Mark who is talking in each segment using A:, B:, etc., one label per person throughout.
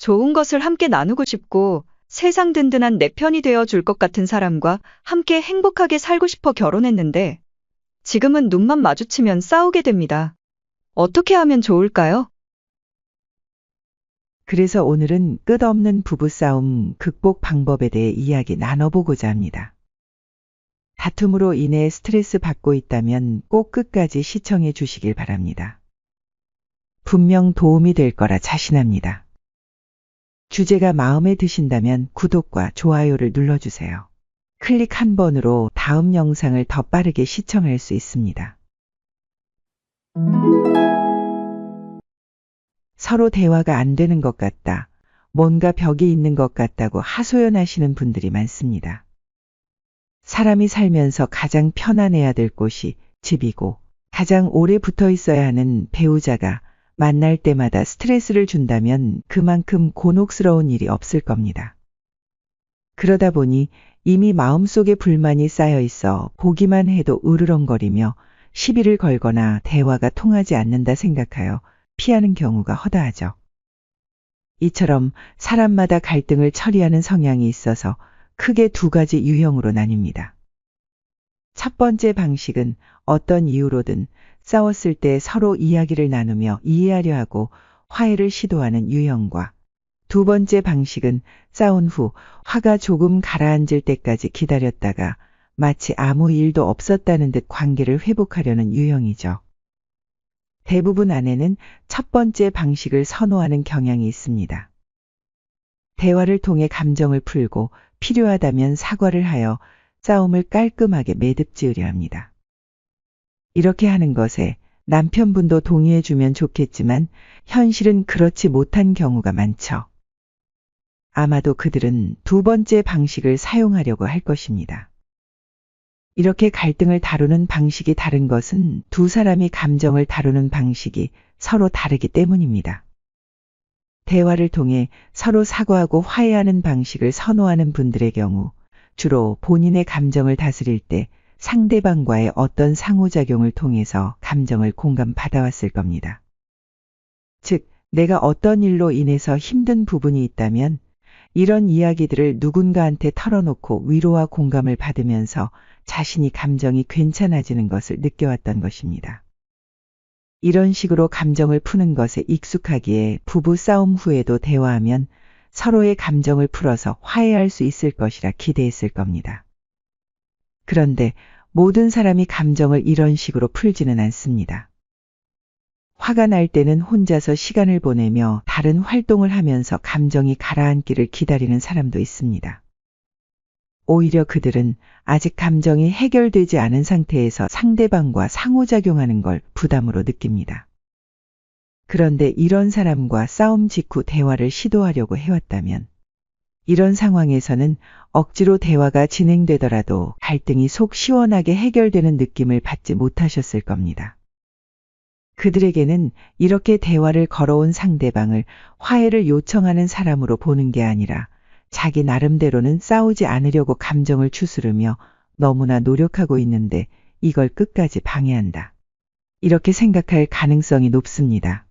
A: 좋은 것을 함께 나누고 싶고 세상 든든한 내 편이 되어 줄 것 같은 사람과 함께 행복하게 살고 싶어 결혼했는데 지금은 눈만 마주치면 싸우게 됩니다. 어떻게 하면 좋을까요?
B: 그래서 오늘은 끝없는 부부싸움 극복 방법에 대해 이야기 나눠보고자 합니다. 다툼으로 인해 스트레스 받고 있다면 꼭 끝까지 시청해 주시길 바랍니다. 분명 도움이 될 거라 자신합니다. 주제가 마음에 드신다면 구독과 좋아요를 눌러주세요. 클릭 한 번으로 다음 영상을 더 빠르게 시청할 수 있습니다. 서로 대화가 안 되는 것 같다. 뭔가 벽이 있는 것 같다고 하소연하시는 분들이 많습니다. 사람이 살면서 가장 편안해야 될 곳이 집이고 가장 오래 붙어 있어야 하는 배우자가 만날 때마다 스트레스를 준다면 그만큼 곤혹스러운 일이 없을 겁니다. 그러다 보니 이미 마음속에 불만이 쌓여 있어 보기만 해도 으르렁거리며 시비를 걸거나 대화가 통하지 않는다 생각하여 피하는 경우가 허다하죠. 이처럼 사람마다 갈등을 처리하는 성향이 있어서 크게 두 가지 유형으로 나뉩니다. 첫 번째 방식은 어떤 이유로든 싸웠을 때 서로 이야기를 나누며 이해하려 하고 화해를 시도하는 유형과 두 번째 방식은 싸운 후 화가 조금 가라앉을 때까지 기다렸다가 마치 아무 일도 없었다는 듯 관계를 회복하려는 유형이죠. 대부분 아내는 첫 번째 방식을 선호하는 경향이 있습니다. 대화를 통해 감정을 풀고 필요하다면 사과를 하여 싸움을 깔끔하게 매듭 지으려 합니다. 이렇게 하는 것에 남편분도 동의해주면 좋겠지만 현실은 그렇지 못한 경우가 많죠. 아마도 그들은 두 번째 방식을 사용하려고 할 것입니다. 이렇게 갈등을 다루는 방식이 다른 것은 두 사람이 감정을 다루는 방식이 서로 다르기 때문입니다. 대화를 통해 서로 사과하고 화해하는 방식을 선호하는 분들의 경우 주로 본인의 감정을 다스릴 때 상대방과의 어떤 상호작용을 통해서 감정을 공감받아왔을 겁니다. 즉, 내가 어떤 일로 인해서 힘든 부분이 있다면 이런 이야기들을 누군가한테 털어놓고 위로와 공감을 받으면서 자신이 감정이 괜찮아지는 것을 느껴왔던 것입니다. 이런 식으로 감정을 푸는 것에 익숙하기에 부부 싸움 후에도 대화하면 서로의 감정을 풀어서 화해할 수 있을 것이라 기대했을 겁니다. 그런데 모든 사람이 감정을 이런 식으로 풀지는 않습니다. 화가 날 때는 혼자서 시간을 보내며 다른 활동을 하면서 감정이 가라앉기를 기다리는 사람도 있습니다. 오히려 그들은 아직 감정이 해결되지 않은 상태에서 상대방과 상호작용하는 걸 부담으로 느낍니다. 그런데 이런 사람과 싸움 직후 대화를 시도하려고 해왔다면 이런 상황에서는 억지로 대화가 진행되더라도 갈등이 속 시원하게 해결되는 느낌을 받지 못하셨을 겁니다. 그들에게는 이렇게 대화를 걸어온 상대방을 화해를 요청하는 사람으로 보는 게 아니라 자기 나름대로는 싸우지 않으려고 감정을 추스르며 너무나 노력하고 있는데 이걸 끝까지 방해한다. 이렇게 생각할 가능성이 높습니다.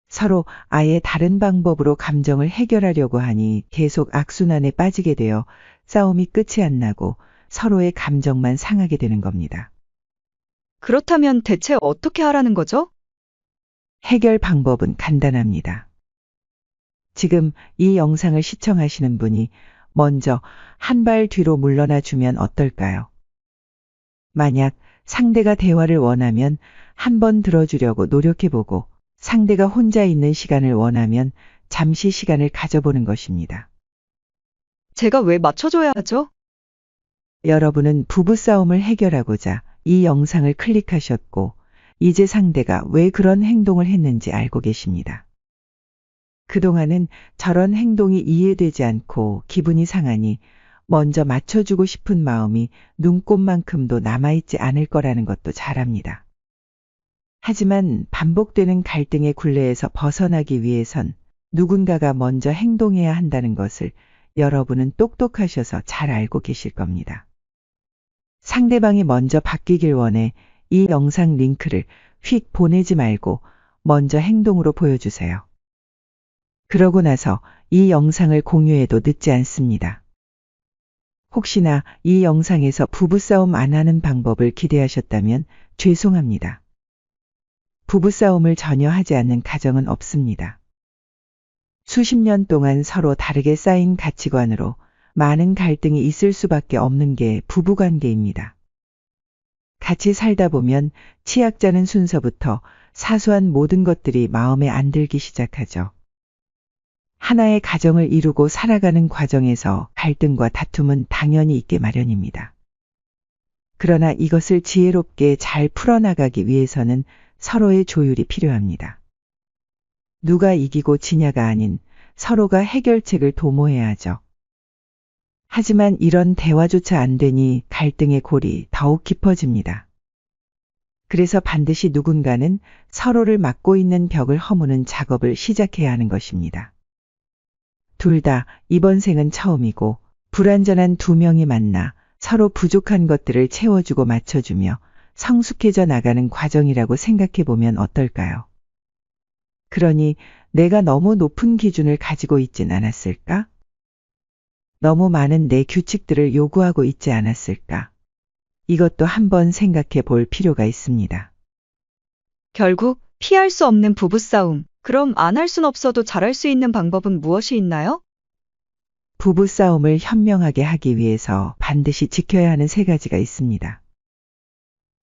B: 서로 아예 다른 방법으로 감정을 해결하려고 하니 계속 악순환에 빠지게 되어 싸움이 끝이 안 나고 서로의 감정만 상하게 되는 겁니다.
A: 그렇다면 대체 어떻게 하라는 거죠?
B: 해결 방법은 간단합니다. 지금 이 영상을 시청하시는 분이 먼저 한 발 뒤로 물러나 주면 어떨까요? 만약 상대가 대화를 원하면 한번 들어주려고 노력해보고 상대가 혼자 있는 시간을 원하면 잠시 시간을 가져보는 것입니다.
A: 제가 왜 맞춰줘야 하죠?
B: 여러분은 부부싸움을 해결하고자 이 영상을 클릭하셨고 이제 상대가 왜 그런 행동을 했는지 알고 계십니다. 그동안은 저런 행동이 이해되지 않고 기분이 상하니 먼저 맞춰주고 싶은 마음이 눈꼽만큼도 남아있지 않을 거라는 것도 잘 압니다. 하지만 반복되는 갈등의 굴레에서 벗어나기 위해선 누군가가 먼저 행동해야 한다는 것을 여러분은 똑똑하셔서 잘 알고 계실 겁니다. 상대방이 먼저 바뀌길 원해 이 영상 링크를 휙 보내지 말고 먼저 행동으로 보여주세요. 그러고 나서 이 영상을 공유해도 늦지 않습니다. 혹시나 이 영상에서 부부싸움 안 하는 방법을 기대하셨다면 죄송합니다. 부부싸움을 전혀 하지 않는 가정은 없습니다. 수십 년 동안 서로 다르게 쌓인 가치관으로 많은 갈등이 있을 수밖에 없는 게 부부관계입니다. 같이 살다 보면 치약자는 순서부터 사소한 모든 것들이 마음에 안 들기 시작하죠. 하나의 가정을 이루고 살아가는 과정에서 갈등과 다툼은 당연히 있게 마련입니다. 그러나 이것을 지혜롭게 잘 풀어나가기 위해서는 서로의 조율이 필요합니다. 누가 이기고 지냐가 아닌 서로가 해결책을 도모해야 하죠. 하지만 이런 대화조차 안 되니 갈등의 골이 더욱 깊어집니다. 그래서 반드시 누군가는 서로를 막고 있는 벽을 허무는 작업을 시작해야 하는 것입니다. 둘 다 이번 생은 처음이고 불완전한 두 명이 만나 서로 부족한 것들을 채워주고 맞춰주며 성숙해져 나가는 과정이라고 생각해 보면 어떨까요? 그러니 내가 너무 높은 기준을 가지고 있진 않았을까? 너무 많은 내 규칙들을 요구하고 있지 않았을까? 이것도 한번 생각해 볼 필요가 있습니다.
A: 결국 피할 수 없는 부부싸움. 그럼 안 할 순 없어도 잘할 수 있는 방법은 무엇이 있나요?
B: 부부싸움을 현명하게 하기 위해서 반드시 지켜야 하는 세 가지가 있습니다.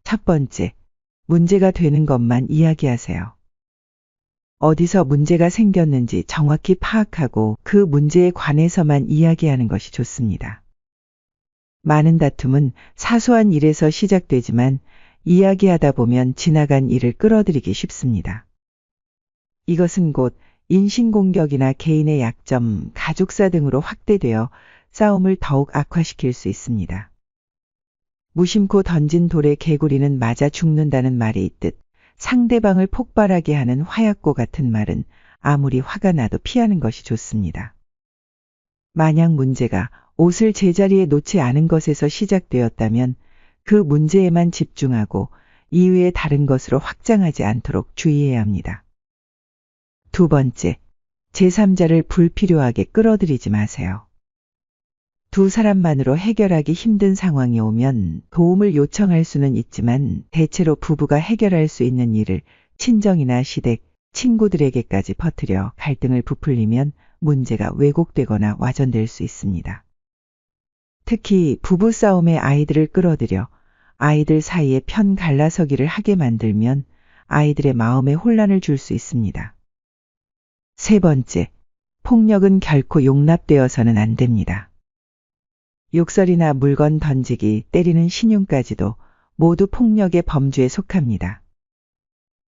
B: 첫 번째, 문제가 되는 것만 이야기하세요. 어디서 문제가 생겼는지 정확히 파악하고 그 문제에 관해서만 이야기하는 것이 좋습니다. 많은 다툼은 사소한 일에서 시작되지만 이야기하다 보면 지나간 일을 끌어들이기 쉽습니다. 이것은 곧 인신공격이나 개인의 약점, 가족사 등으로 확대되어 싸움을 더욱 악화시킬 수 있습니다. 무심코 던진 돌에 개구리는 맞아 죽는다는 말이 있듯 상대방을 폭발하게 하는 화약고 같은 말은 아무리 화가 나도 피하는 것이 좋습니다. 만약 문제가 옷을 제자리에 놓지 않은 것에서 시작되었다면 그 문제에만 집중하고 이외의 다른 것으로 확장하지 않도록 주의해야 합니다. 두 번째, 제3자를 불필요하게 끌어들이지 마세요. 두 사람만으로 해결하기 힘든 상황이 오면 도움을 요청할 수는 있지만 대체로 부부가 해결할 수 있는 일을 친정이나 시댁, 친구들에게까지 퍼뜨려 갈등을 부풀리면 문제가 왜곡되거나 와전될 수 있습니다. 특히 부부싸움에 아이들을 끌어들여 아이들 사이에 편 갈라서기를 하게 만들면 아이들의 마음에 혼란을 줄 수 있습니다. 세 번째, 폭력은 결코 용납되어서는 안 됩니다. 욕설이나 물건 던지기, 때리는 신용까지도 모두 폭력의 범주에 속합니다.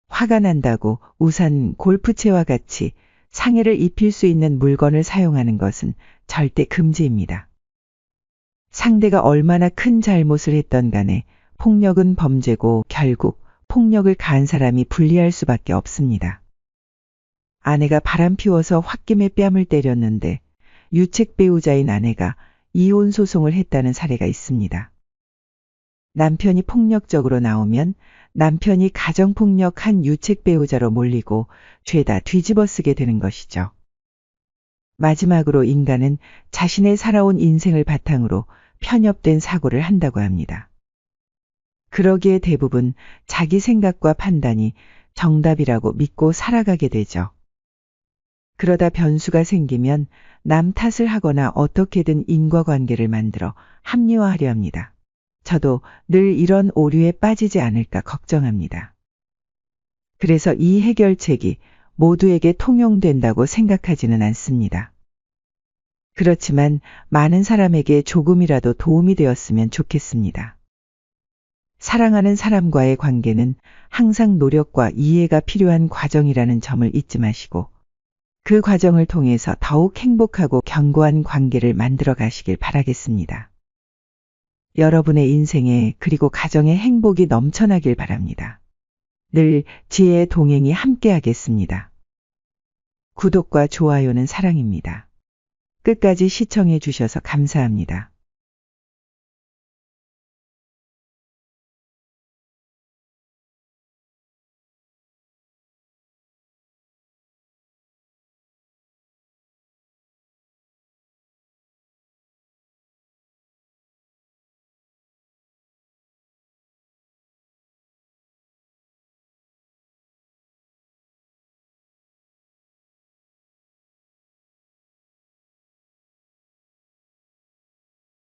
B: 화가 난다고 우산, 골프채와 같이 상해를 입힐 수 있는 물건을 사용하는 것은 절대 금지입니다. 상대가 얼마나 큰 잘못을 했던 간에 폭력은 범죄고 결국 폭력을 가한 사람이 불리할 수밖에 없습니다. 아내가 바람 피워서 홧김에 뺨을 때렸는데 유책 배우자인 아내가 이혼 소송을 했다는 사례가 있습니다. 남편이 폭력적으로 나오면 남편이 가정폭력한 유책 배우자로 몰리고 죄다 뒤집어쓰게 되는 것이죠. 마지막으로 인간은 자신의 살아온 인생을 바탕으로 편협된 사고를 한다고 합니다. 그러기에 대부분 자기 생각과 판단이 정답이라고 믿고 살아가게 되죠. 그러다 변수가 생기면 남 탓을 하거나 어떻게든 인과관계를 만들어 합리화하려 합니다. 저도 늘 이런 오류에 빠지지 않을까 걱정합니다. 그래서 이 해결책이 모두에게 통용된다고 생각하지는 않습니다. 그렇지만 많은 사람에게 조금이라도 도움이 되었으면 좋겠습니다. 사랑하는 사람과의 관계는 항상 노력과 이해가 필요한 과정이라는 점을 잊지 마시고 그 과정을 통해서 더욱 행복하고 견고한 관계를 만들어 가시길 바라겠습니다. 여러분의 인생에 그리고 가정에 행복이 넘쳐나길 바랍니다. 늘 지혜의 동행이 함께하겠습니다. 구독과 좋아요는 사랑입니다. 끝까지 시청해 주셔서 감사합니다.